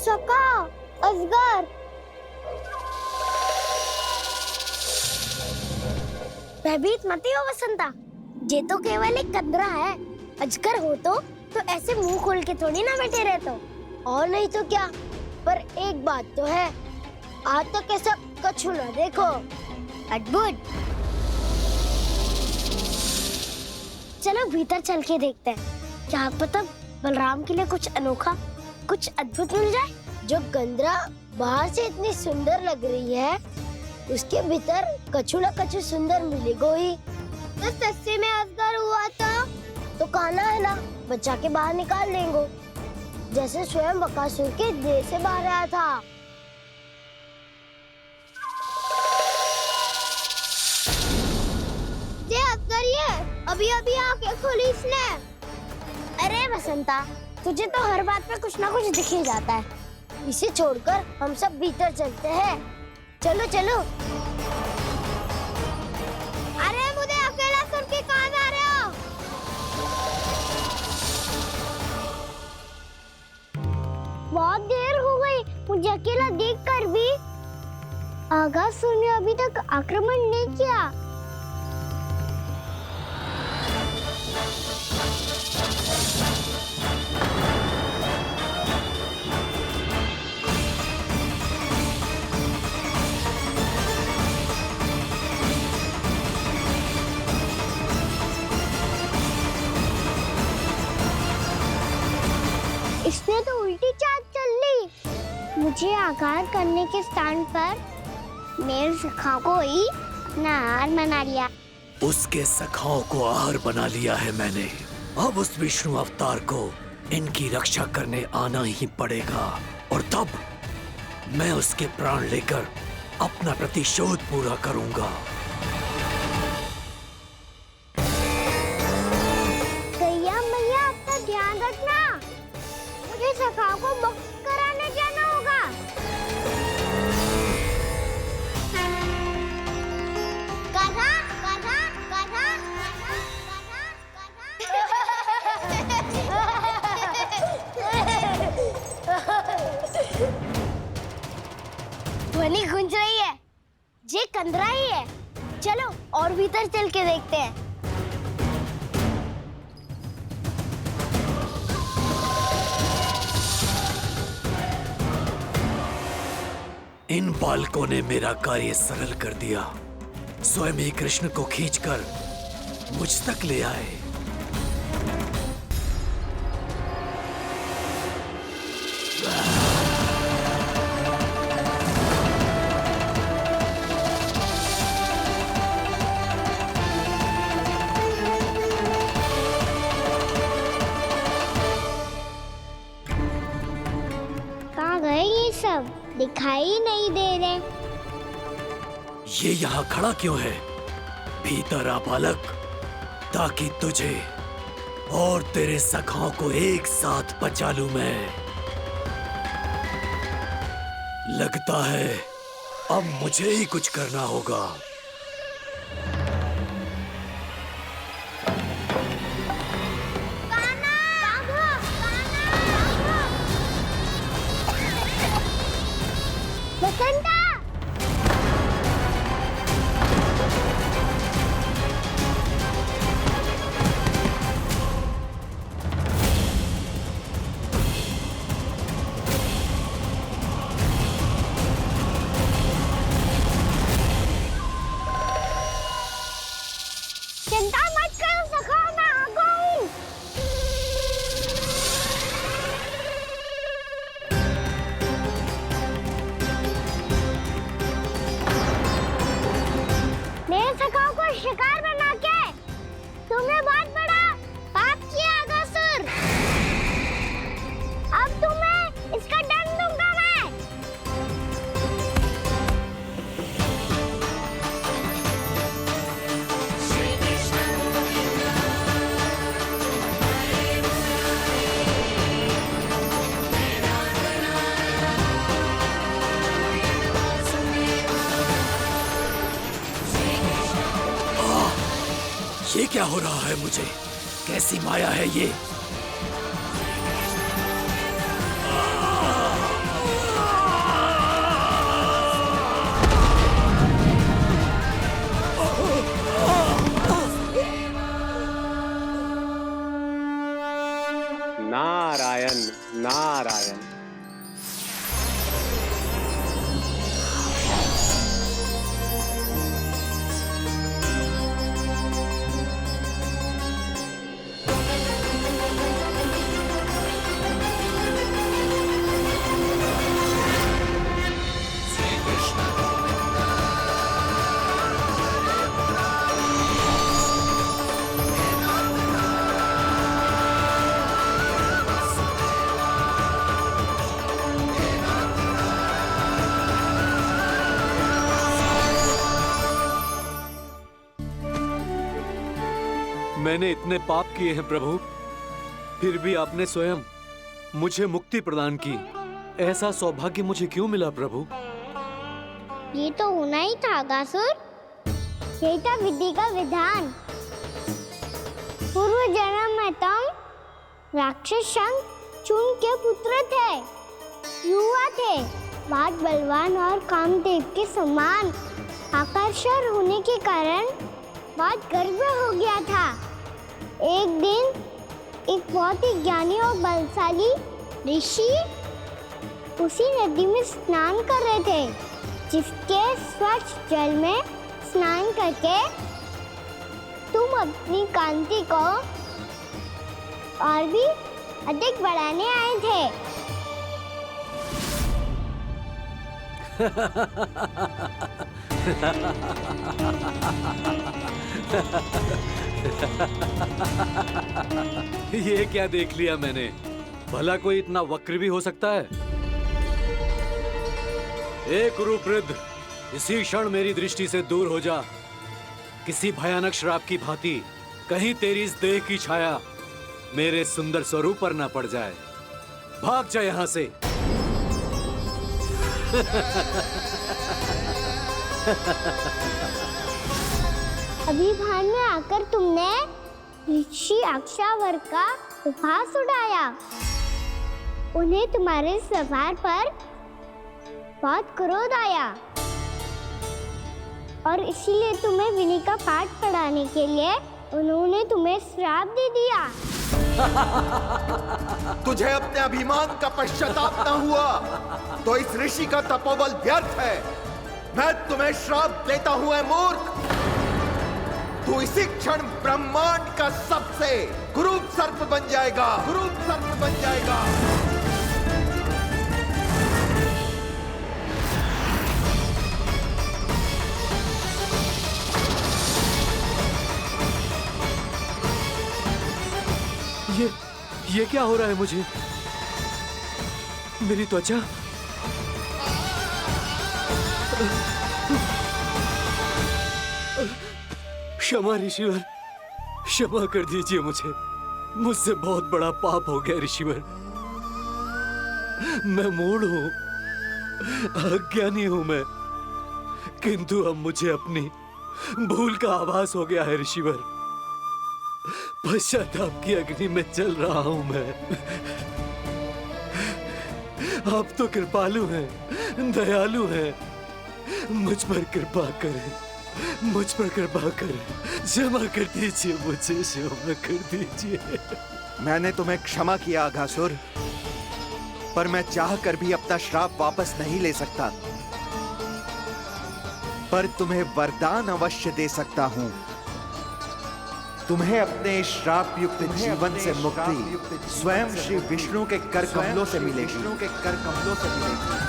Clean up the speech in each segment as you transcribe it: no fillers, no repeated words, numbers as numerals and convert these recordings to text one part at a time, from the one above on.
सका अजगर। भयभीत मत हो वसंता, ये तो केवल एक कंदरा है। अजगर हो तो ऐसे मुंह खोल के थोड़ी ना बैठे रहते। और नहीं तो क्या, पर एक बात तो है, आज तक ऐसा कछु ना देखो। अद्भुत। चलो भीतर चल के देखते हैं, क्या पता बलराम के लिए कुछ अनोखा, कुछ अद्भुत मिल जाए। जो गंदरा बाहर से इतनी सुंदर लग रही है, उसके भीतर कछु न कछु सुंदर मिलेगा ही। तो सस्ते में अजगर हुआ तो काना है ना, बच्चा के बाहर निकाल देंगे, जैसे स्वयं बकासुर के देह से बाहर आया था। ये अजगर ही है, अभी अभी आंखें खोली इसने। अरे वसंता, तुझे तो हर बात पे कुछ ना कुछ दिख ही जाता है। इसे छोड़कर हम सब भीतर चलते हैं। चलो चलो। अरे मुझे अकेला सुन के कहाँ जा रहे हो? बहुत देर हो गई मुझे अकेला देखकर भी। आगासुर ने अभी तक आक्रमण नहीं किया। इसने तो उल्टी चाल चल ली। मुझे आघात करने के स्थान पर मेरे सखा को ही नार बना लिया। उसके सखाओं को आहार बना लिया है मैंने। अब उस विष्णु अवतार को इनकी रक्षा करने आना ही पड़ेगा, और तब मैं उसके प्राण लेकर अपना प्रतिशोध पूरा करूंगा। गैया मैया, अपना ध्यान रखना। मुझे सखा को मुक्त कराने जाना होगा। गधा, गधा, गधा, ध्वनि गूंज रही है, ये कंदरा ही है। चलो और भीतर चल के देखते हैं। इन बालकों ने मेरा कार्य सरल कर दिया। स्वयं ही कृष्ण को खींचकर मुझ तक ले आए। कहाँ गए ये सब? दिखाई नहीं दे रहे। ये यहाँ खड़ा क्यों है? भीतर आ बालक, ताकि तुझे और तेरे सखाओं को एक साथ बचा लूं मैं। लगता है अब मुझे ही कुछ करना होगा। वसंता! चिंता मत करो सखा, मैं आ गई। मेरे सखाओं को शिकार बना के तुमने बहुत बड़ा पाप किया आगासुर। अब तुम्हें इसका दंड दूंगा मैं। ये क्या हो रहा है मुझे? कैसी माया है ये? नारायण। मैंने इतने पाप किए हैं प्रभु, फिर भी आपने स्वयं मुझे मुक्ति प्रदान की। ऐसा सौभाग्य मुझे क्यों मिला प्रभु? ये तो होना ही था अगासुर। यही था विधि का विधान। पूर्व जन्म में तुम राक्षस शंखचूड़ के पुत्र थे, युवा थे, बहुत बलवान और कामदेव के समान। आकर्षण होने के कारण बहुत गर्व हो गया था। एक दिन एक बहुत ही ज्ञानी और बलशाली ऋषि उसी नदी में स्नान कर रहे थे, जिसके स्वच्छ जल में स्नान करके तुम अपनी कांति को और भी अधिक बढ़ाने आए थे। ये क्या देख लिया मैंने? भला कोई इतना वक्र भी हो सकता है? एक रूपवृद्ध, इसी क्षण मेरी दृष्टि से दूर हो जा। किसी भयानक श्राप की भांति कहीं तेरी इस देह की छाया मेरे सुंदर स्वरूप पर ना पड़ जाए। भाग जा यहाँ से। अभी भान में आकर तुमने ऋषि अक्षावर का उपहास उड़ाया। उन्हें तुम्हारे स्वभाव पर बहुत क्रोध आया और इसीलिए तुम्हें विधि का पाठ पढ़ाने के लिए उन्होंने तुम्हें श्राप दे दिया। तुझे अपने अभिमान का पश्चाताप न हुआ तो इस ऋषि का तपोबल व्यर्थ है। मैं तुम्हें श्राप देता हूं, मूर्ख। तू इसी क्षण ब्रह्मांड का सबसे कुरूप सर्प बन जाएगा, कुरूप सर्प बन जाएगा। ये क्या हो रहा है मुझे? मेरी त्वचा, क्षमा ऋषिवर, क्षमा कर दीजिए मुझे। मुझसे बहुत बड़ा पाप हो गया ऋषिवर। मैं मूढ़ हूं, अज्ञानी हूं मैं, किंतु अब मुझे अपनी भूल का आभास हो गया है ऋषिवर। पश्चाताप की अग्नि में जल रहा हूं मैं। आप तो कृपालु हैं, दयालु हैं, मुझ पर कृपा करें, मुझ पर कृपा करें। क्षमा कर दीजिए मुझे, क्षमा कर दीजिए। मैंने तुम्हें क्षमा किया अघासुर, पर मैं चाहकर भी अपना श्राप वापस नहीं ले सकता। पर तुम्हें वरदान अवश्य दे सकता हूं। तुम्हें अपने श्राप युक्त जीवन से मुक्ति स्वयं श्री विष्णु के कर कमलों से मिलेगी, विष्णु के कर कमलों से मिलेगी।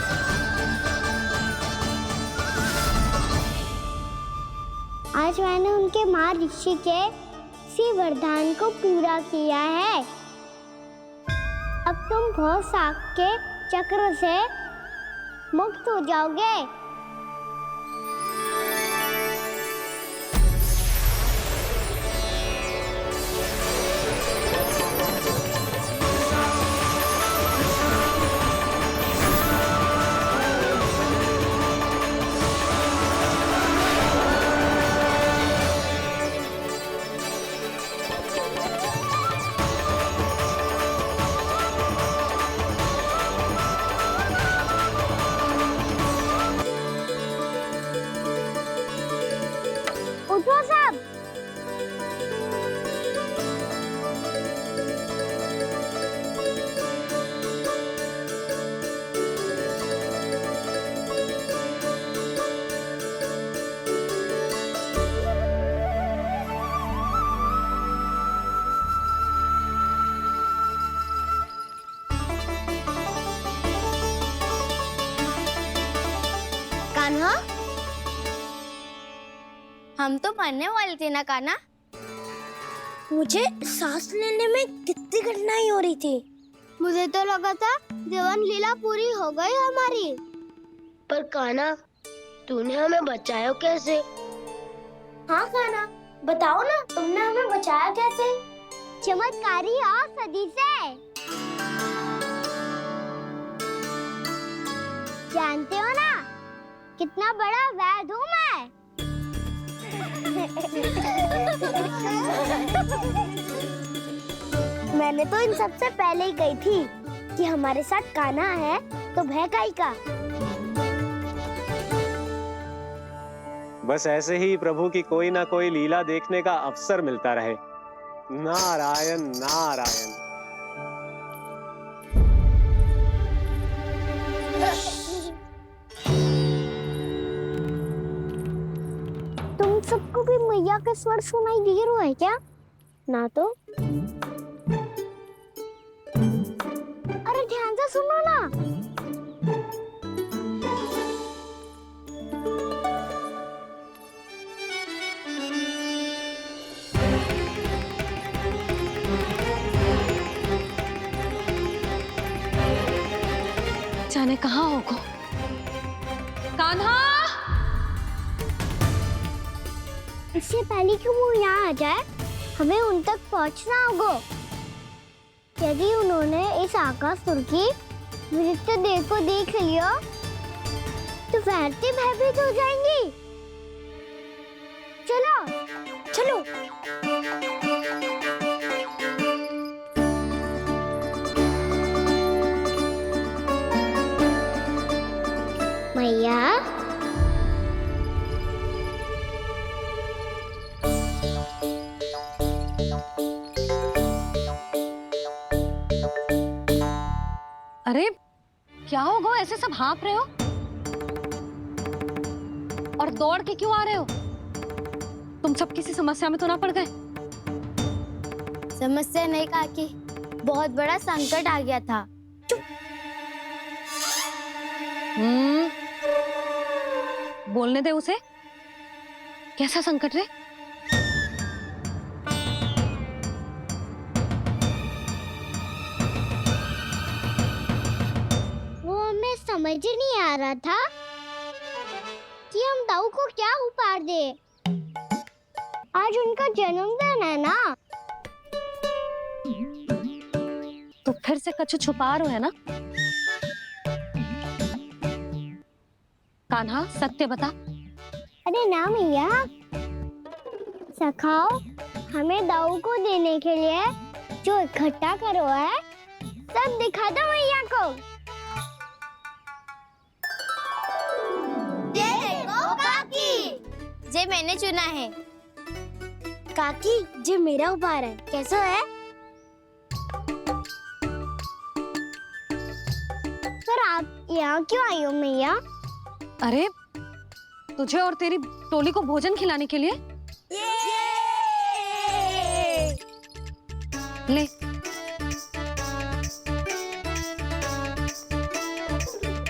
आज मैंने उनके महर्षि के इसी वरदान को पूरा किया है। अब तुम भव साग के चक्र से मुक्त हो जाओगे। कान्हा, हम तो मरने वाले थे ना कान्हा। मुझे सांस लेने में कितनी कठिनाई हो रही थी। मुझे तो लगा था जीवन लीला पूरी हो गई हमारी। पर कान्हा, तूने हमें बचाया कैसे? हाँ कान्हा, बताओ ना, तुमने हमें बचाया कैसे? चमत्कारी और सदी से। जानते हो ना कितना बड़ा वैद हूँ मैं। मैंने तो इन सबसे पहले ही कही थी कि हमारे साथ कान्हा है तो भय काई का। बस ऐसे ही प्रभु की कोई ना कोई लीला देखने का अवसर मिलता रहे। नारायण नारायण। तुम सबको भी मैया का स्वर सुनाई दे रहा है क्या? ना तो। अरे ध्यान से सुनो ना। जाने कहाँ होगो। कान्हा, इससे पहले कि वो यहाँ आ जाए, हमें उन तक पहुँचना होगा। यदि उन्होंने इस आकाशुर की विचित्र देह को देख लिया, तो वैरते भयभीत हो जाएंगी। चलो, चलो। मैया, अरे क्या होगा, ऐसे सब हाँफ रहे हो और दौड़ के क्यों आ रहे हो? तुम सब किसी समस्या में तो ना पड़ गए? समस्या नहीं काकी, बहुत बड़ा संकट आ गया था। बोलने दे उसे। कैसा संकट रे? वो हमें समझ ही नहीं आ रहा था कि हम दाऊ को क्या उपहार दे। आज उनका जन्मदिन है ना। तो फिर से कछु छुपा रहे हो है ना? कान्हा, सत्य बता। अरे ना मैया, सखाओ हमें दाऊ को देने के लिए जो इकट्ठा करो है, सब दिखा दो मैया को। ये देखो काकी, जे मैंने चुना है। काकी, जे मेरा उपहार है, कैसा है? पर आप यहाँ क्यों आई हो मैया? अरे तुझे और तेरी टोली को भोजन खिलाने के लिए। ले।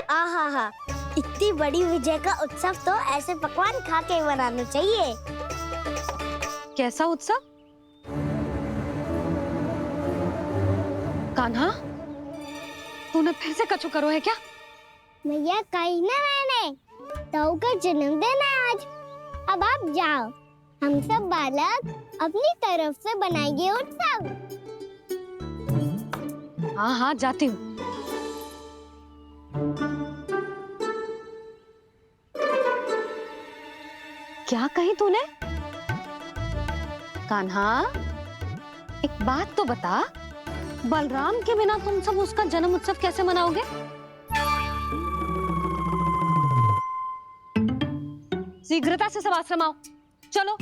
आहा, इतनी बड़ी विजय का उत्सव तो ऐसे पकवान खा के मनाना चाहिए। कैसा उत्सव? कान्हा, तूने फिर से कछु करो है क्या? मैया कही ना मैंने, दाऊ का जन्मदिन है आज। अब आप जाओ, हम सब बालक अपनी तरफ से बनाएंगे उत्सव। हाँ हाँ, जाती हूँ। क्या कही तूने? कान्हा, एक बात तो बता, बलराम के बिना तुम सब उसका जन्म उत्सव कैसे मनाओगे? शीघ्रता से सब आश्रम आओ, चलो।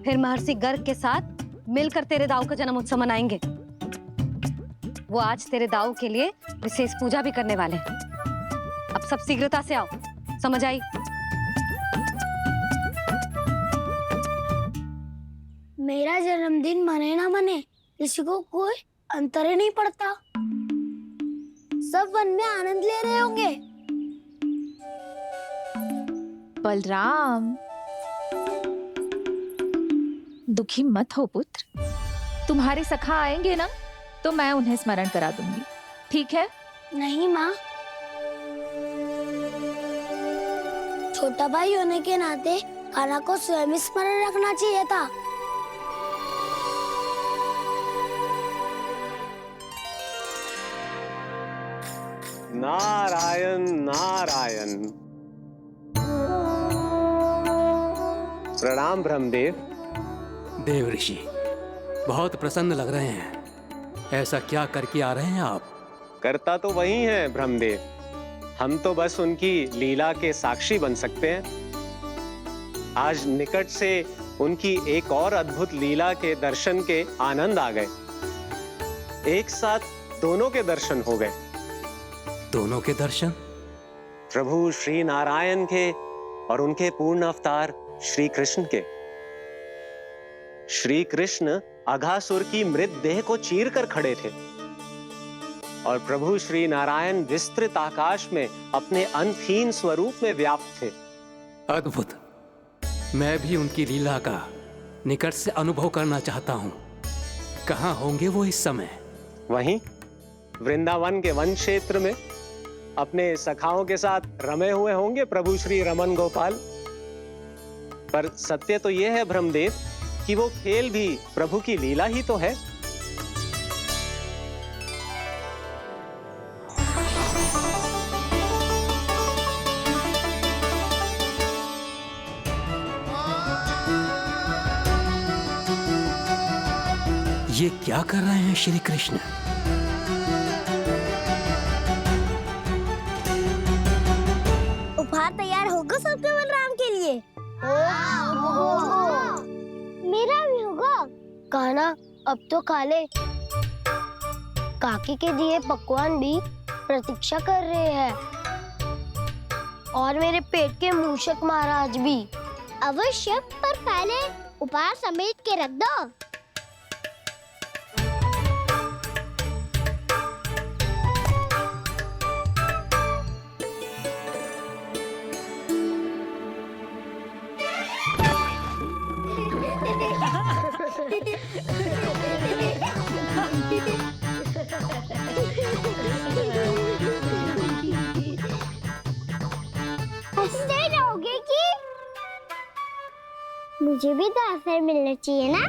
फिर महर्षि गर्ग के साथ मिलकर तेरे दाऊ का जन्म उत्सव मनाएंगे। वो आज तेरे दाऊ के लिए विशेष पूजा भी करने वाले हैं। अब सब शीघ्रता से आओ, समझ आई? मेरा जन्मदिन मने ना मने, किसी को कोई अंतर ही नहीं पड़ता। सब वन में आनंद ले रहे होंगे। बलराम, दुखी मत हो पुत्र। तुम्हारे सखा आएंगे ना तो मैं उन्हें स्मरण करा दूंगी, ठीक है? नहीं माँ, छोटा भाई होने के नाते कान्हा को स्वयं स्मरण रखना चाहिए था। नारायण नारायण। प्रणाम ब्रह्मदेव। देव ऋषि, बहुत प्रसन्न लग रहे हैं। ऐसा क्या करके आ रहे हैं आप? करता तो वही है ब्रह्मदेव, हम तो बस उनकी लीला के साक्षी बन सकते हैं। आज निकट से उनकी एक और अद्भुत लीला के दर्शन के आनंद आ गए। एक साथ दोनों के दर्शन हो गए। दोनों के दर्शन? प्रभु श्री नारायण के और उनके पूर्ण अवतार श्री कृष्ण के। श्री कृष्ण अघासुर की मृत देह को चीर कर खड़े थे और प्रभु श्री नारायण विस्तृत आकाश में अपने अंतहीन स्वरूप में व्याप्त थे। अद्भुत। मैं भी उनकी लीला का निकट से अनुभव करना चाहता हूँ। कहाँ होंगे वो इस समय? वहीं वृंदावन के वन क्षेत्र में अपने सखाओं के साथ रमे हुए होंगे प्रभु श्री रमन गोपाल। पर सत्य तो यह है ब्रह्मदेव कि वो खेल भी प्रभु की लीला ही तो है। ये क्या कर रहे हैं श्री कृष्ण? उपहार तैयार होगा सबके बलराम के लिए? मेरा भी होगा। कान्हा अब तो खा ले। काकी के दिए पकवान भी प्रतीक्षा कर रहे हैं और मेरे पेट के मूषक महाराज भी। अवश्य, पर पहले उपहार समेट के रख दो। हंसते रहोगे कि? मुझे भी तो अवसर मिलना चाहिए ना।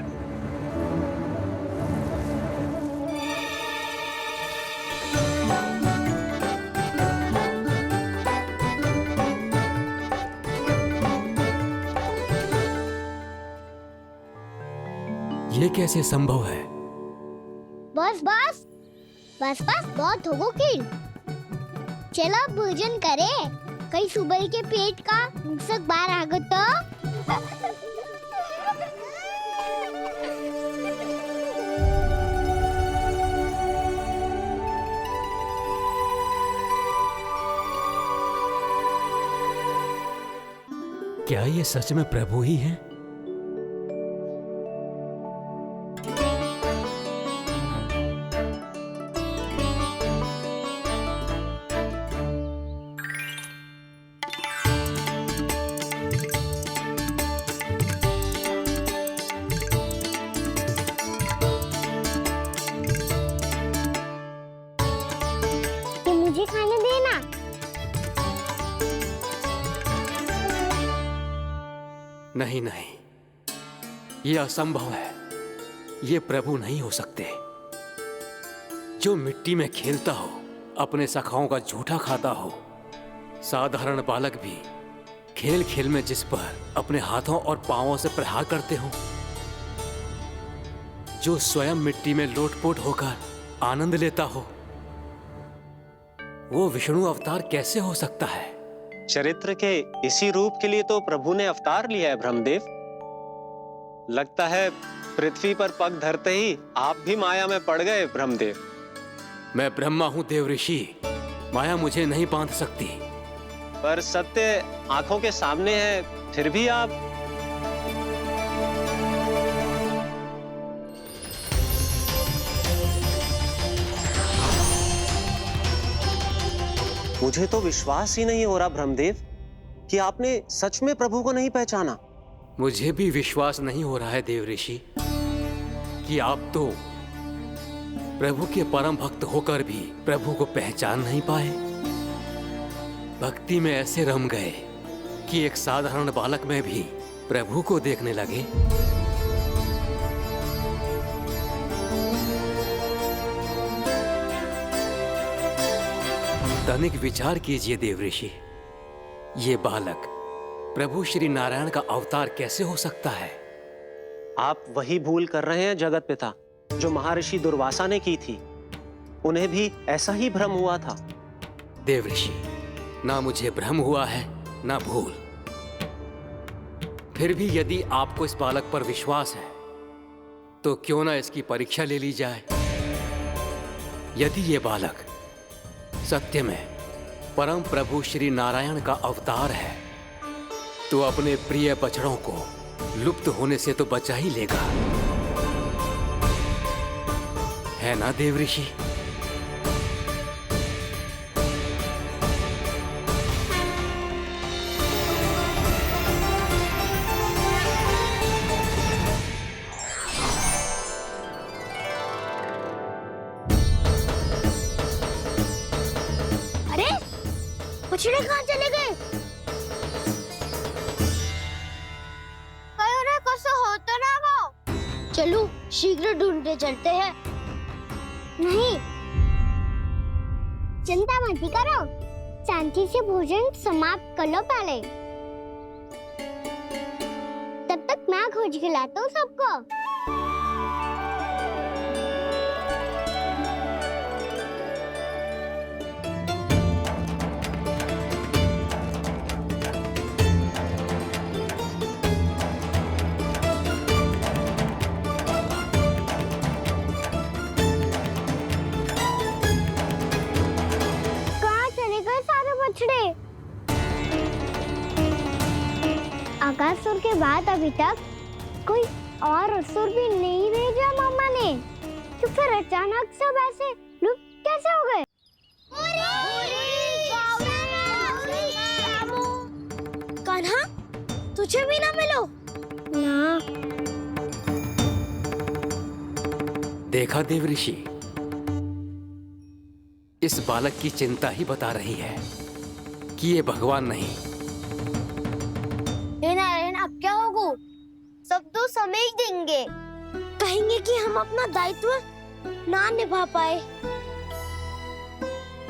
ये कैसे संभव है? बस बस बस बस बहुत होगो कि। चलो भोजन करे, कहीं सुबह के पेट का मूषक बाहर आ गया तो। क्या ये सच में प्रभु ही हैं? मुझे खाने देना। नहीं नहीं, ये असंभव है। ये प्रभु नहीं हो सकते। जो मिट्टी में खेलता हो, अपने सखाओं का झूठा खाता हो, साधारण बालक भी खेल खेल में जिस पर अपने हाथों और पांवों से प्रहार करते हो, जो स्वयं मिट्टी में लोटपोट होकर आनंद लेता हो, वो विष्णु अवतार कैसे हो सकता है? चरित्र के इसी रूप के लिए तो प्रभु ने अवतार लिया है ब्रह्मदेव। लगता है पृथ्वी पर पग धरते ही आप भी माया में पड़ गए ब्रह्मदेव। मैं ब्रह्मा हूं देव ऋषि, माया मुझे नहीं बांध सकती। पर सत्य आंखों के सामने है, फिर भी आप। मुझे तो विश्वास ही नहीं हो रहा ब्रह्मदेव कि आपने सच में प्रभु को नहीं पहचाना। मुझे भी विश्वास नहीं हो रहा है देव ऋषि कि आप तो प्रभु के परम भक्त होकर भी प्रभु को पहचान नहीं पाए। भक्ति में ऐसे रम गए कि एक साधारण बालक में भी प्रभु को देखने लगे। तनिक विचार कीजिए देव ऋषि, ये बालक प्रभु श्री नारायण का अवतार कैसे हो सकता है? आप वही भूल कर रहे हैं जगत पिता जो महर्षि दुर्वासा ने की थी। उन्हें भी ऐसा ही भ्रम हुआ था। देव ऋषि, ना मुझे भ्रम हुआ है ना भूल। फिर भी यदि आपको इस बालक पर विश्वास है तो क्यों ना इसकी परीक्षा ले ली जाए। यदि ये बालक सत्य में परम प्रभु श्री नारायण का अवतार है तो अपने प्रिय बछड़ों को लुप्त होने से तो बचा ही लेगा, है ना देव ऋषि? अरे बछड़े कहाँ चले गए? हो तो ना वो। चलो शीघ्र ढूंढते चलते हैं। नहीं, चिंता मत करो, शांति से भोजन समाप्त कर लो पहले। तब तक मैं खोज के लाता हूँ सबको। आकासुर के बाद अभी तक कोई और असुर भी नहीं भेजा मम्मा ने, तो फिर अचानक सब ऐसे लुप्त कैसे हो गए? कान्हा, तुझे भी ना मिलो ना। देखा देव ऋषि, इस बालक की चिंता ही बता रही है कि ये भगवान नहीं। नारायण, अब क्या होगा? सब तो समझ देंगे, कहेंगे कि हम अपना दायित्व ना निभा पाए।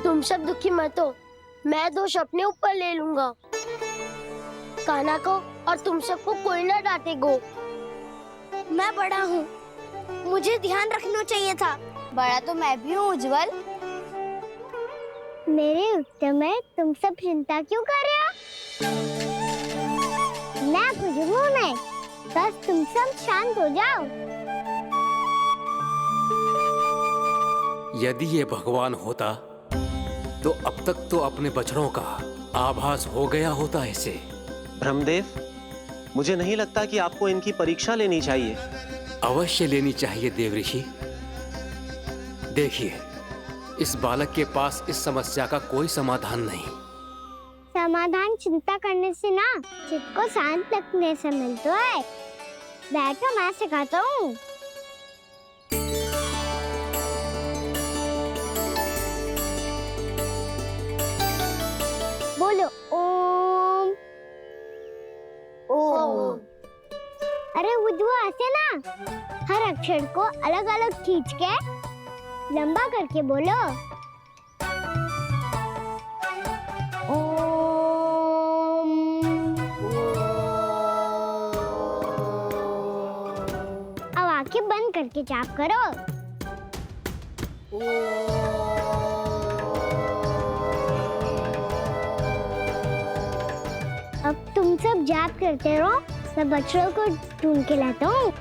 तुम सब दुखी मत हो, मैं दोष अपने ऊपर ले लूंगा। कान्हा को और तुम सबको कोई ना डांटेगो। मैं बड़ा हूँ, मुझे ध्यान रखना चाहिए था। बड़ा तो मैं भी हूँ उज्जवल। मेरे उत्तर में तुम सब चिंता क्यों कर रहे हो? मैं कुछ हूँ नहीं, बस तुम सब शांत हो जाओ। यदि ये भगवान होता तो अब तक तो अपने बछड़ों का आभास हो गया होता इसे। ब्रह्मदेव, मुझे नहीं लगता कि आपको इनकी परीक्षा लेनी चाहिए। अवश्य लेनी चाहिए देव ऋषि। देखिए, इस बालक के पास इस समस्या का कोई समाधान नहीं। समाधान चिंता करने से ना, चित्त को शांत रखने से मिलता है। बैठो, मैं सिखाता हूँ। बोलो ओम। ओम। अरे उद्वा, ऐसे ना हर अक्षर को अलग अलग खींच के लंबा करके बोलो। अब आंखें बंद करके जाप करो। अब तुम सब जाप करते रहो, मैं बच्चों को ढूंढ के लाता हूँ।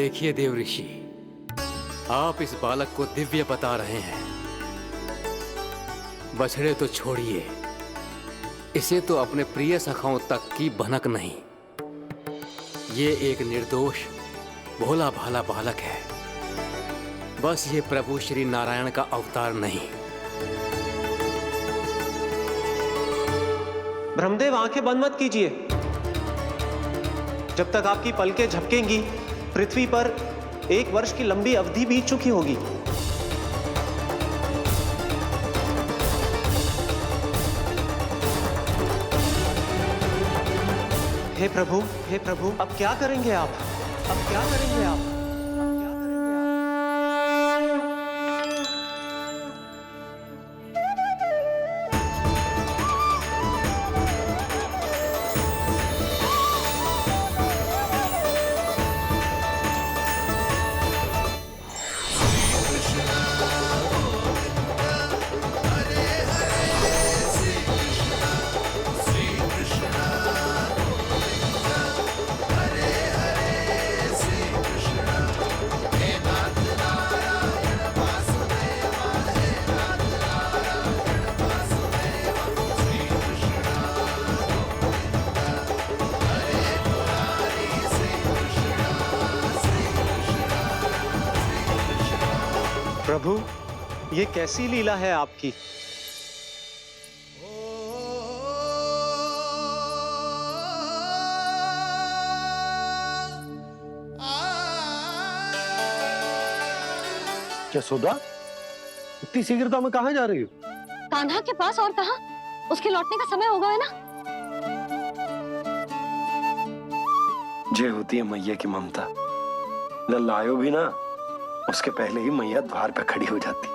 देखिए देव ऋषि, आप इस बालक को दिव्य बता रहे हैं। बछड़े तो छोड़िए, इसे तो अपने प्रिय सखाओं तक की भनक नहीं। ये एक निर्दोष भोला भाला बालक है, बस ये प्रभु श्री नारायण का अवतार नहीं। ब्रह्मदेव, आंखें बंद मत कीजिए। जब तक आपकी पलकें झपकेंगी, पृथ्वी पर 1 वर्ष की लंबी अवधि बीत चुकी होगी। हे प्रभु, अब क्या करेंगे आप? अब क्या करेंगे आप? प्रभु, ये कैसी लीला है आपकी? यशोदा, इतनी शीघ्रता में कहाँ जा रही हो? कान्हा के पास, और कहाँ? उसके लौटने का समय हो गया है ना। जय होती है मैया की ममता। लल्लायो भी ना, उसके पहले ही मैया द्वार पे खड़ी हो जाती।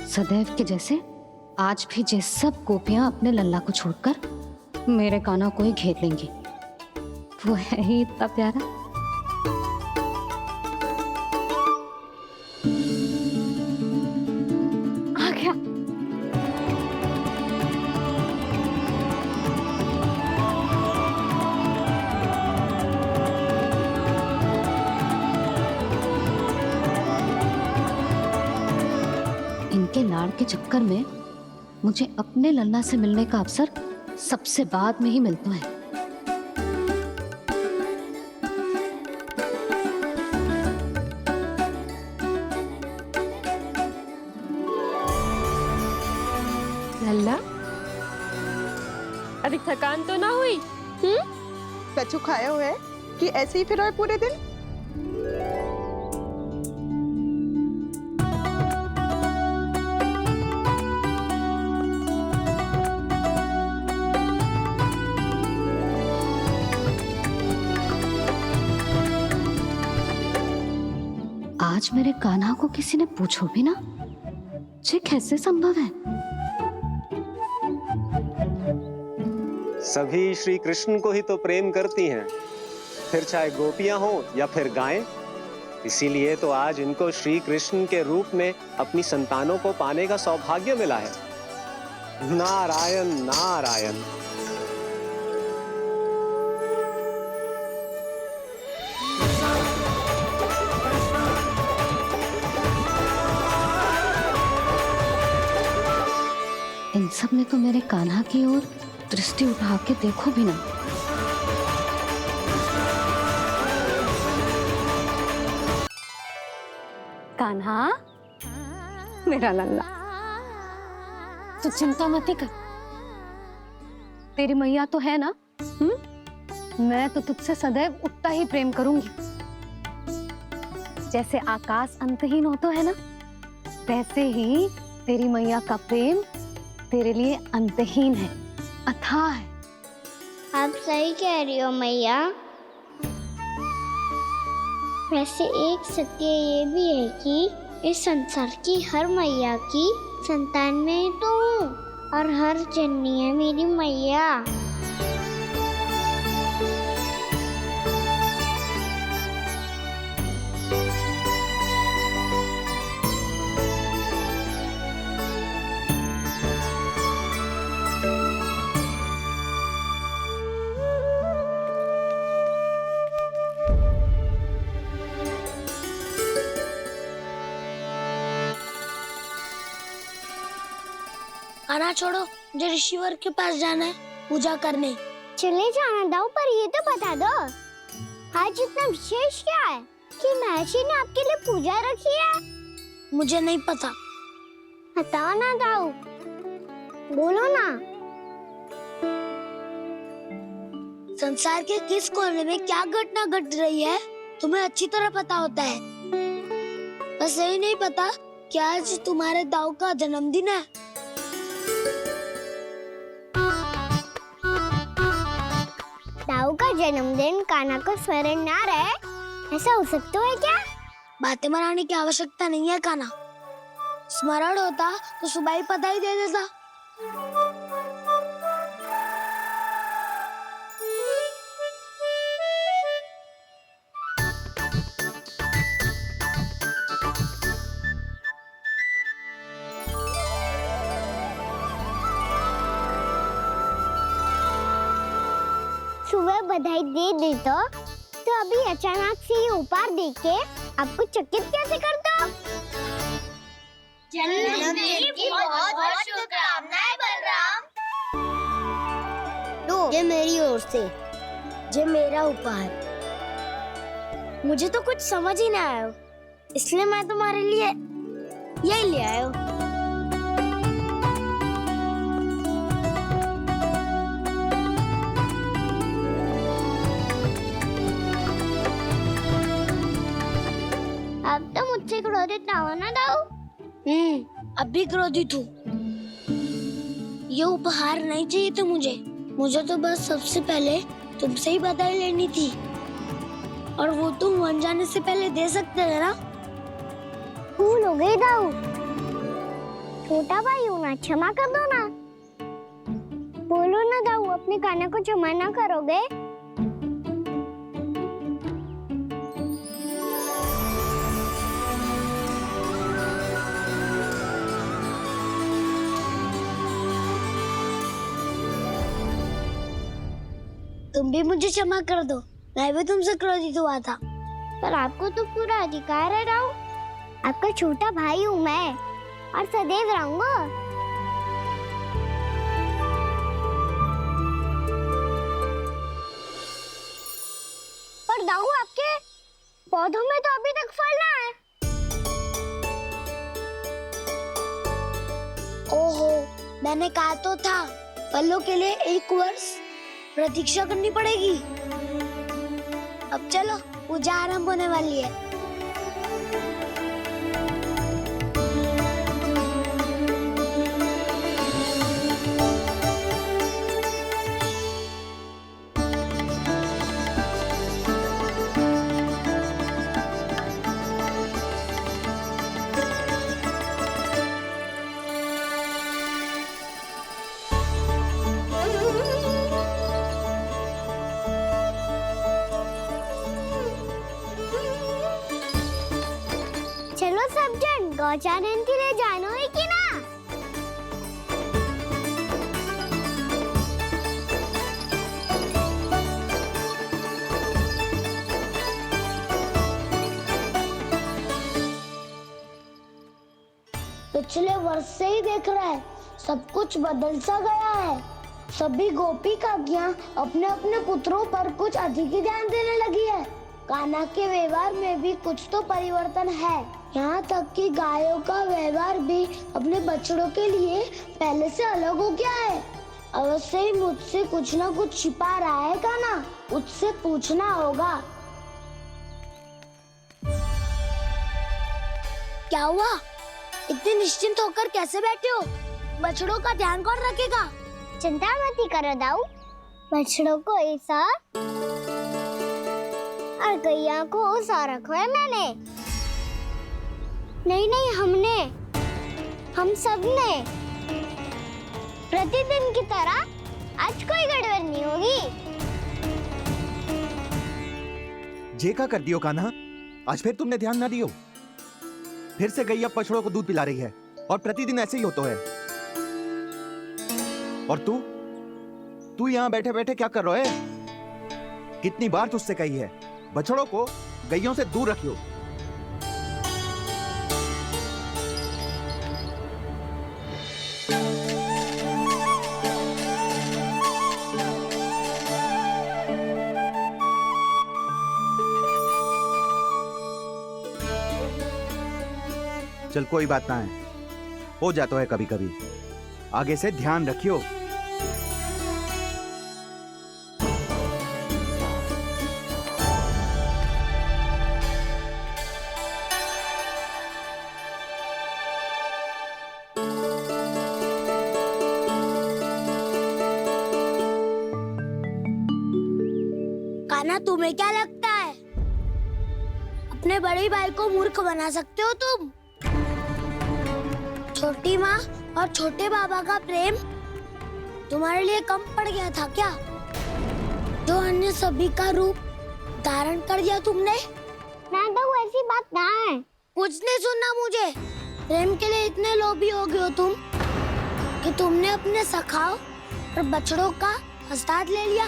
सदैव के जैसे आज भी ये सब गोपियां अपने लल्ला को छोड़कर मेरे कान्हा को ही घेर लेंगी। वो है ही इतना प्यारा। आ गया। इनके लाड़ के चक्कर में मुझे अपने लल्ला से मिलने का अवसर सबसे बाद में ही मिलता है। लल्ला, अभी थकान तो ना हुई? कछु खाया हुआ है कि ऐसे ही फिर पूरे दिन? आज मेरे कान्हा को किसी ने पूछो भी ना, ये कैसे संभव है? सभी श्री कृष्ण को ही तो प्रेम करती हैं, फिर चाहे गोपियां हो या फिर गायें। इसीलिए तो आज इनको श्री कृष्ण के रूप में अपनी संतानों को पाने का सौभाग्य मिला है। नारायण नारायण। इन सब ने तो मेरे कान्हा की ओर दृष्टि उठा के देखो भी ना। कान्हा, मेरा लल्ला, तू चिंता मत कर। तेरी मैया तो है ना? मैं तो तुझसे सदैव उतना ही प्रेम करूंगी। जैसे आकाश अंतहीन होता है ना, वैसे ही तेरी मैया का प्रेम तेरे लिए अंतहीन है, अथाह है। आप सही कह रही हो मैया। वैसे एक सत्य ये भी है कि इस संसार की हर मैया की संतान में तो हूँ। और हर चन्नी है मेरी मैया। खाना छोड़ो, मुझे ऋषिवर के पास जाना है पूजा करने। चले जाना दाऊ, पर ये तो बता दो आज इतना विशेष क्या है कि महर्षि ने आपके लिए पूजा रखी है? मुझे नहीं पता। बताओ ना दाऊ, बोलो ना। संसार के किस कोने में क्या घटना घट रही है तुम्हें अच्छी तरह पता होता है। बस यही नहीं पता कि आज तुम्हारे दाऊ का जन्मदिन है। दाऊ का जन्मदिन कान्हा को स्मरण ना रहे, ऐसा हो सकता है क्या? बातें बनाने की आवश्यकता नहीं है कान्हा। स्मरण होता तो सुबह ही पता ही दे देता। सुबह बधाई दे दी तो अभी अचानक से ये उपहार देख के आपको चकित कैसे कर दो? जन्मदिन की बहुत-बहुत शुभकामनाएं बलराम। लो, ये मेरी ओर से, ये मेरा उपहार। मुझे तो कुछ समझ ही ना आया, इसलिए मैं तुम्हारे लिए यही ले आया हूँ। अब तो मुझसे क्रोधित ना हो ना दाऊ। अब भी क्रोधित हूँ। ये उपहार नहीं चाहिए था मुझे तो बस सबसे पहले तुमसे ही बधाई लेनी थी, और वो तुम वन जाने से पहले दे सकते थे ना। भूल हो गई दाऊ, छोटा भाई हूँ ना, क्षमा कर दो ना। बोलो ना दाऊ, अपने कान्हा को क्षमा ना करोगे? तुम भी मुझे क्षमा कर दो, मैं भी तुमसे क्रोधित हुआ था। पर आपको तो पूरा अधिकार है दाऊ, आपका छोटा भाई हूँ मैं और सदैव रहूंगा। पर दाऊ, आपके पौधों में तो अभी तक फल ना है। ओहो, मैंने कहा तो था फलों के लिए 1 वर्ष प्रतीक्षा करनी पड़ेगी। अब चलो, पूजा आरंभ होने वाली है। चलो सब जन गौचारण के लिए जानो है कि ना? पिछले वर्ष से ही देख रहा है, सब कुछ बदल सा गया है। सभी गोपी काकियां अपने अपने पुत्रों पर कुछ अधिक ही ध्यान देने लगी है। कान्हा के व्यवहार में भी कुछ तो परिवर्तन है। यहाँ तक कि गायों का व्यवहार भी अपने बछड़ों के लिए पहले से अलग हो गया है। अवश्य ही मुझसे कुछ ना कुछ छिपा रहा है कान्हा, उससे पूछना होगा। क्या हुआ? इतने निश्चिंत होकर कैसे बैठे हो? बछड़ों का ध्यान कौन रखेगा? चिंता मत करो दाऊ, बछड़ों को ऐसा और गैया को ओसा रखा है मैंने। नहीं, हमने, हम सब ने। प्रतिदिन की तरह आज कोई गड़बड़ नहीं होगी। जे का कर दियो कान्हा, आज फिर तुमने ध्यान ना दियो। फिर से गैया बछड़ों को दूध पिला रही है और प्रतिदिन ऐसे ही होता है। और तू यहाँ बैठे बैठे क्या कर रहा है? कितनी बार तुझसे कही है बछड़ों को गैयों से दूर रखियो। चल कोई बात ना है, हो जाता है कभी कभी। आगे से ध्यान रखियो। कान्हा, तुम्हें क्या लगता है अपने बड़े भाई को मूर्ख बना सकते हो तुम? छोटी माँ और छोटे बाबा का प्रेम तुम्हारे लिए कम पड़ गया था क्या? जो अन्य सभी का रूप धारण कर दिया तुमने? ना तो ऐसी बात ना है। कुछ नहीं सुनना मुझे। प्रेम के लिए इतने लोभी हो गए हो तुम कि तुमने अपने सखाओ और बछड़ों का हस्ताक्षर ले लिया,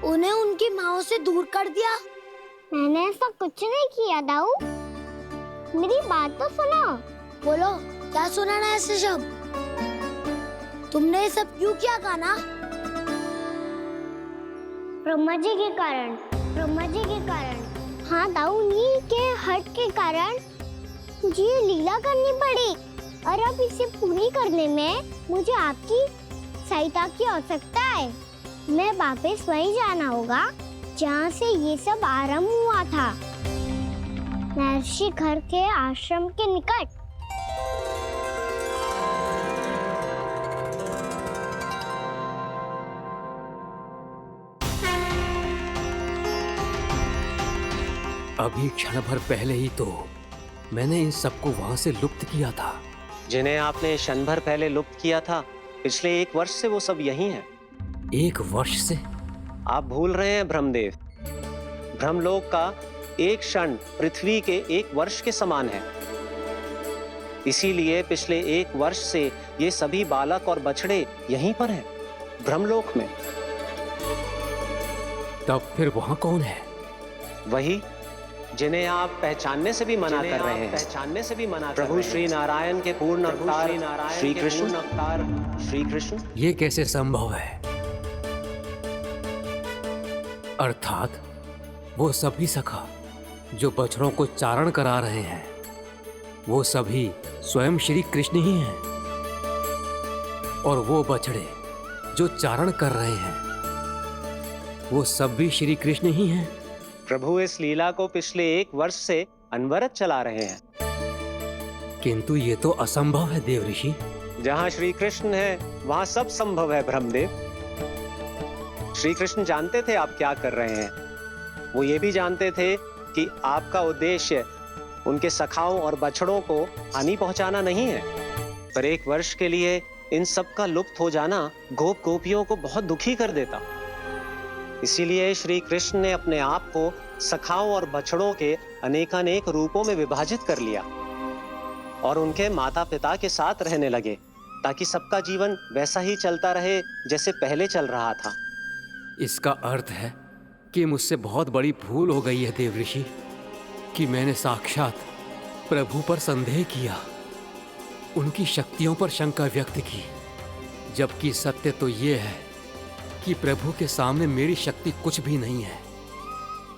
उन्हें उनकी माँओं से दूर कर दिया। मैंने ऐसा कुछ नहीं किया दाऊ, मेरी बात तो सुनो। बोलो, क्या सुनाना है ऐसे शब्द? तुमने ये सब क्यों किया कान्हा? ब्रह्मा जी के कारण। ब्रह्मा जी के कारण। हाँ दाऊ, उन्हीं के हट के कारण मुझे ये लीला करनी पड़ी, और अब इसे पूरी करने में मुझे आपकी सहायता की आवश्यकता है। मैं वापस वहीं जाना होगा जहाँ से ये सब आरंभ हुआ था, महर्षि घर के आश्रम के निकट। अभी क्षण भर पहले ही तो मैंने इन सबको वहां से लुप्त किया था। जिन्हें आपने क्षण भर पहले लुप्त किया था, पिछले 1 वर्ष से वो सब यही हैं। 1 वर्ष से? आप भूल रहे हैं ब्रह्मदेव। ब्रह्मलोक का एक क्षण पृथ्वी के 1 वर्ष के समान है। इसीलिए पिछले 1 वर्ष से ये सभी बालक और बछड़े यहीं पर हैं, ब्रह्मलोक में। तब फिर वहां कौन है? वही जिन्हें आप पहचानने से भी मना कर रहे हैं। पहचानने से भी मना प्रभु श्री नारायण के पूर्ण अवतार श्री कृष्ण। ये कैसे संभव है? अर्थात वो सभी सखा जो बछड़ों को चारण करा रहे हैं, वो सभी स्वयं श्री कृष्ण ही हैं। और वो बछड़े जो चारण कर रहे हैं, वो सब भी श्री कृष्ण ही हैं। प्रभु इस लीला को पिछले 1 वर्ष से अनवरत चला रहे हैं। किंतु ये तो असंभव है देव ऋषि। जहाँ श्री कृष्ण है वहाँ सब संभव है ब्रह्मदेव। श्री कृष्ण जानते थे आप क्या कर रहे हैं। वो ये भी जानते थे कि आपका उद्देश्य उनके सखाओं और बछड़ों को हानि पहुंचाना नहीं है। पर 1 वर्ष के लिए इन सब का लुप्त हो जाना गोप गोपियों को बहुत दुखी कर देता। इसीलिए श्री कृष्ण ने अपने आप को सखाओं और बछड़ों के अनेकानेक रूपों में विभाजित कर लिया और उनके माता पिता के साथ रहने लगे, ताकि सबका जीवन वैसा ही चलता रहे जैसे पहले चल रहा था। इसका अर्थ है कि मुझसे बहुत बड़ी भूल हो गई है देव ऋषि, कि मैंने साक्षात प्रभु पर संदेह किया, उनकी शक्तियों पर शंका व्यक्त की, जबकि सत्य तो ये है कि प्रभु के सामने मेरी शक्ति कुछ भी नहीं है।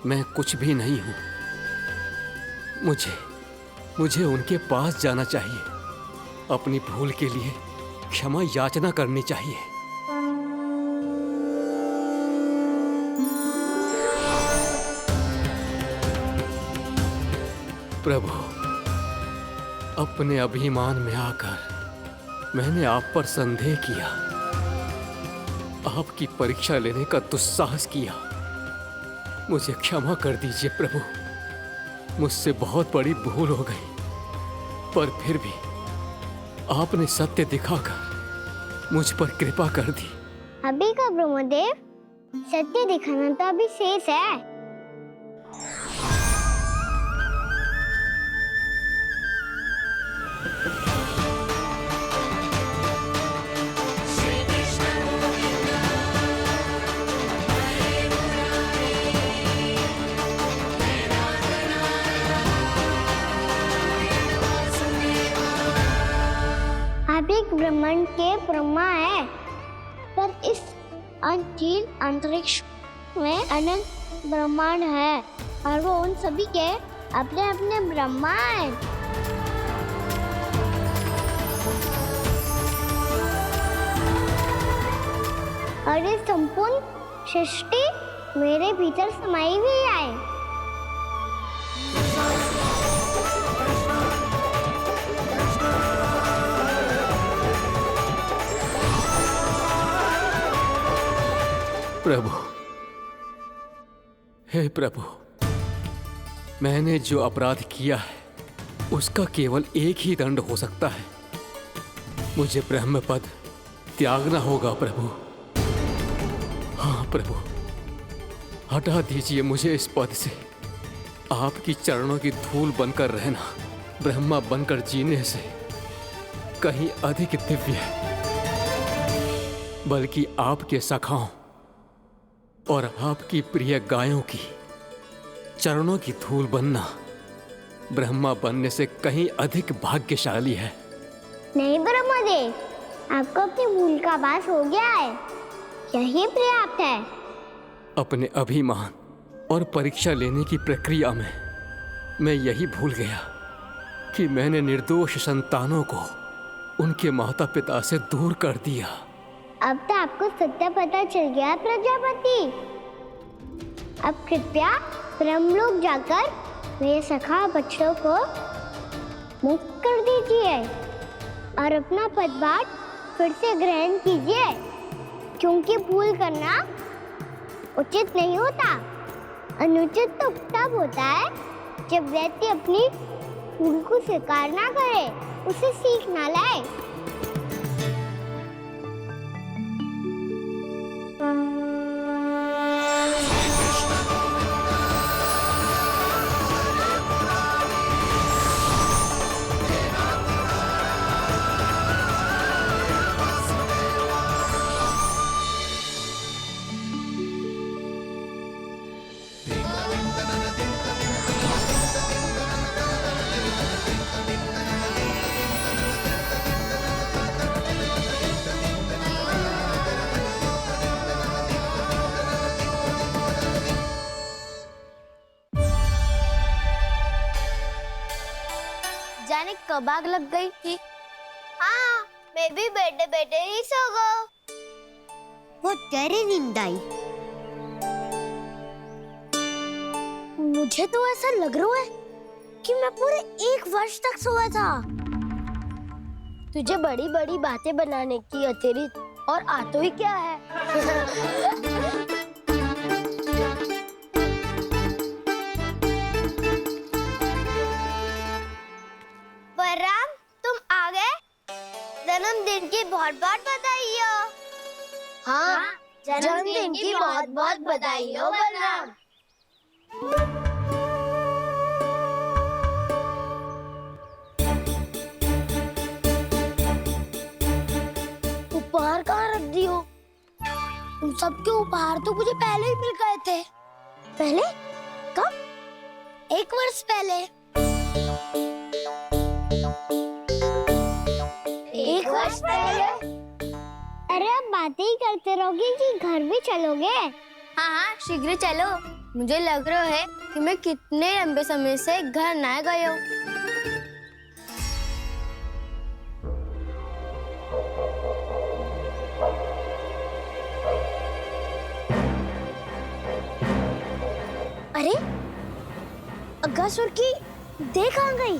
मैं कुछ भी नहीं हूं। मुझे उनके पास जाना चाहिए, अपनी भूल के लिए क्षमा याचना करनी चाहिए। प्रभु, अपने अभिमान में आकर मैंने आप पर संदेह किया, आपकी परीक्षा लेने का दुस्साहस किया। मुझे क्षमा कर दीजिए प्रभु, मुझसे बहुत बड़ी भूल हो गई। पर फिर भी आपने सत्य दिखाकर मुझ पर कृपा कर दी। अभी का ब्रह्मदेव, सत्य दिखाना तो अभी शेष है। आप एक ब्रह्मांड के ब्रह्मा है, पर इस अनंत अंतरिक्ष में अनंत ब्रह्मांड है और वो उन सभी के अपने अपने ब्रह्मा हैं। और ये संपूर्ण सृष्टि मेरे भीतर समाई हुई है। प्रभु, हे प्रभु, मैंने जो अपराध किया है उसका केवल एक ही दंड हो सकता है। मुझे ब्रह्म पद त्यागना होगा प्रभु। हाँ प्रभु, हटा दीजिए मुझे इस पद से। आपकी चरणों की धूल बनकर रहना ब्रह्मा बनकर जीने से कहीं अधिक दिव्य है। बल्कि आपके सखाओं और आपकी प्रिय गायों की चरणों की धूल बनना ब्रह्मा बनने से कहीं अधिक भाग्यशाली है। नहीं ब्रह्मदेव, आपको अपनी भूल का आभास हो गया है, यही पर्याप्त है। अपने अभिमान और परीक्षा लेने की प्रक्रिया में मैं यही भूल गया कि मैंने निर्दोष संतानों को उनके माता पिता से दूर कर दिया। अब तो आपको सत्य पता चल गया प्रजापति। अब कृपया ब्रह्मलोक जाकर मेरे सखा बच्चों को मुक्त कर दीजिए और अपना पदभार फिर से ग्रहण कीजिए, क्योंकि भूल करना उचित नहीं होता। अनुचित तो तब होता है जब व्यक्ति अपनी भूल को स्वीकार ना करे, उसे सीख ना लाए। जाने कब आग लग गई थी। हाँ, मैं भी बैठे बैठे ही सो गई। वो तेरी नींद आई। मुझे तो ऐसा लग रहा है कि मैं पूरे 1 वर्ष तक सोया था। तुझे बड़ी बड़ी बातें बनाने की अतिरिक्त और आता ही क्या है। बलराम, तुम आ गए। जन्मदिन की बहुत बहुत बधाई हो। हाँ, जन्मदिन की बहुत बहुत बधाई हो बलराम। उपहार कहाँ रख दी हो? तुम सबके उपहार तो मुझे पहले ही मिल गए थे। पहले? कब? 1 वर्ष पहले। 1 वर्ष पहले? अरे अब बातें ही करते रहोगे कि घर भी चलोगे? हाँ, शीघ्र चलो। मुझे लग रहा है कि मैं कितने लंबे समय से घर ना गया हूँ। अरे, अगासुर की देह कहाँ गई?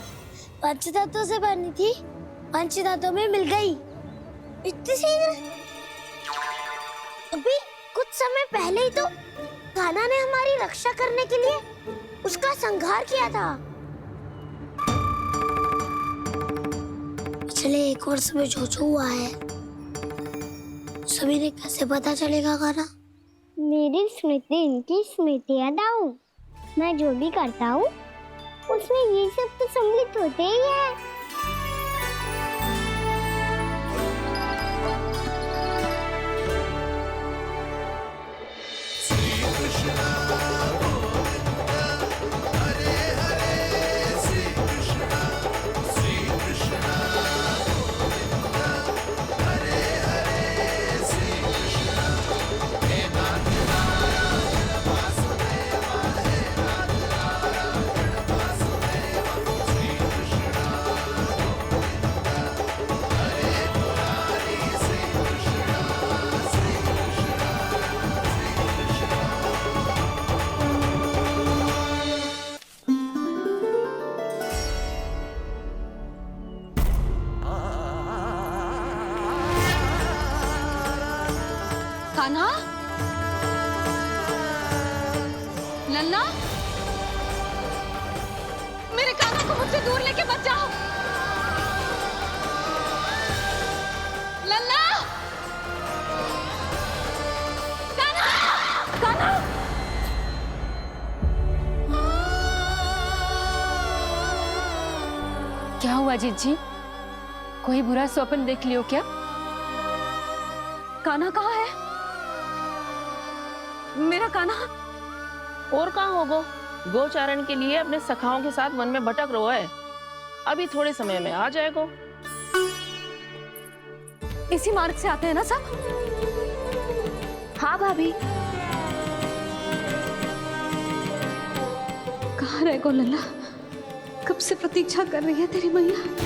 पंचतत्वों से बनी थी, पंचतत्वों में मिल गई। इतनी शीघ्र? अभी कुछ समय पहले ही तो कान्हा ने हमारी रक्षा करने के लिए उसका संहार किया था। पिछले 1 वर्ष में जो जो हुआ है सभी ने कैसे पता चलेगा गाना? मेरी स्मृति इनकी स्मृति अदाऊं। मैं जो भी करता हूँ उसमें ये सब तो सम्मिलित होते ही है। कान्हा, लल्ला, मेरे कान्हा को मुझसे दूर लेके मत जाओ। लल्ला, कान्हा, कान्हा। क्या हुआ जीजी? कोई बुरा स्वप्न देख लियो क्या? कान्हा कहाँ है? मेरा कान्हा और कहाँ होगो? गोचारण के लिए अपने सखाओं के साथ वन में भटक रहा है। अभी थोड़े समय में आ जाएगा। इसी मार्ग से आते हैं ना सब? हाँ भाभी। कहाँ रह गो लल्ला? कब से प्रतीक्षा कर रही है तेरी मैया।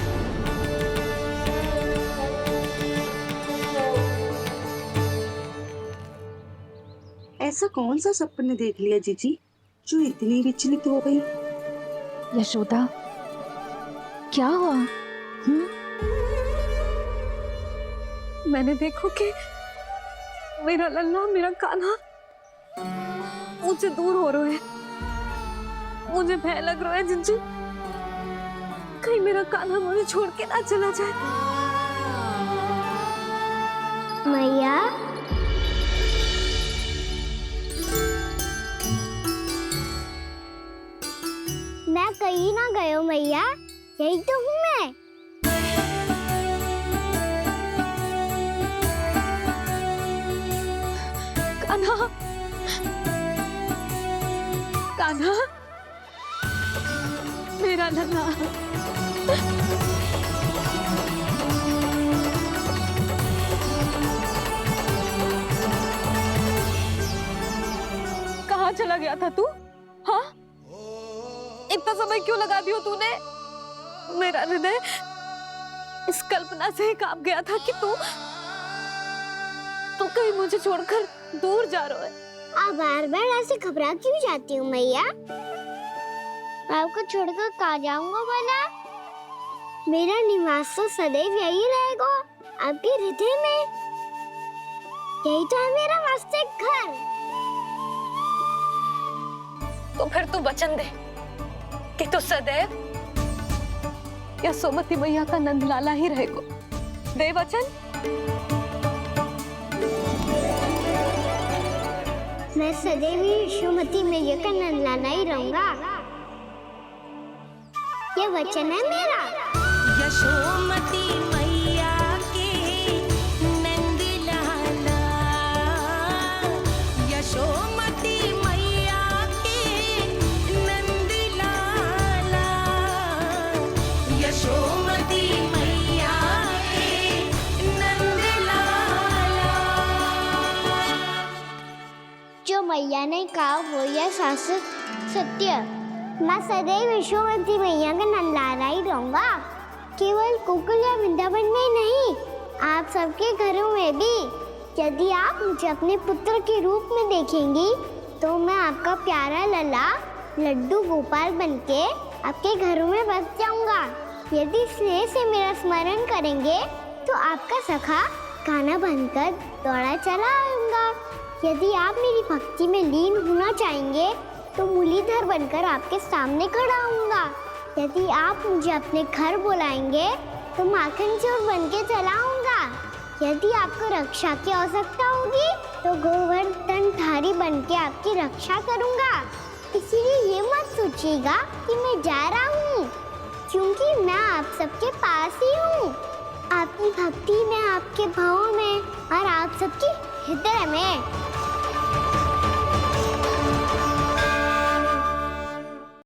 ऐसा कौन सा सपने देख लिया जीजी जो इतनी विचलित हो गई? यशोदा, क्या हुआ? मैंने देखो कि मेरा लल्ला, मेरा कान्हा मुझसे दूर हो रहे हैं। मुझे भय लग रहा है जीजी, कहीं मेरा कान्हा मुझे छोड़ के ना चला जाए। मैया, मैं कहीं ना गयो मैया, यही तो हूँ मैं। कान्हा, कान्हा, मेरा लल्ला। कहाँ चला गया था तू? हाँ, इतना समय क्यों लगा दियो तूने? मेरा हृदय इस कल्पना से ही कांप गया था कि तू कहीं मुझे छोड़कर दूर जा रहा है। आप बार बार ऐसे घबरा क्यों जाती हूँ मैया? आपको छोड़कर कहाँ जाऊंगा भला? मेरा निवास तो सदैव यही रहेगा, आपके हृदय में। यही तो है मेरा वास्तविक घर। तो फिर तू वचन दे कि तू सदैव यशोमती मैया का नंदलाला ही रहेगा। दे वचन। मैं सदैव यशोमती मैया का नंदलाला ही रहूंगा। ये वचन है मेरा। यशोमती मैया के नंदलाला, यशोमती मैया के नंदलाला, यशोमती मैया के नंदलाला। जो मैया ने कहा वो यह शाश्वत सत्य। मैं सदैव यशोमती मैया का नंदलाला ही रहूंगा। केवल गोकुल या वृंदावन में नहीं, आप सबके घरों में भी। यदि आप मुझे अपने पुत्र के रूप में देखेंगी तो मैं आपका प्यारा लल्ला लड्डू गोपाल बनके आपके घरों में बस जाऊंगा। यदि स्नेह से मेरा स्मरण करेंगे तो आपका सखा गाना बनकर दौड़ा चला आऊंगा। यदि आप मेरी भक्ति में लीन होना चाहेंगे तो मुरलीधर बनकर आपके सामने खड़ा होऊंगा। यदि आप मुझे अपने घर बुलाएंगे तो माखन चोर बनके चला आऊंगा। यदि आपको रक्षा की आवश्यकता होगी तो गोवर्धनधारी बन के आपकी रक्षा करूंगा। इसीलिए ये मत सोचिएगा कि मैं जा रहा हूँ, क्योंकि मैं आप सबके पास ही हूँ, आपकी भक्ति में, आपके भावों में और आप सबके हृदय में।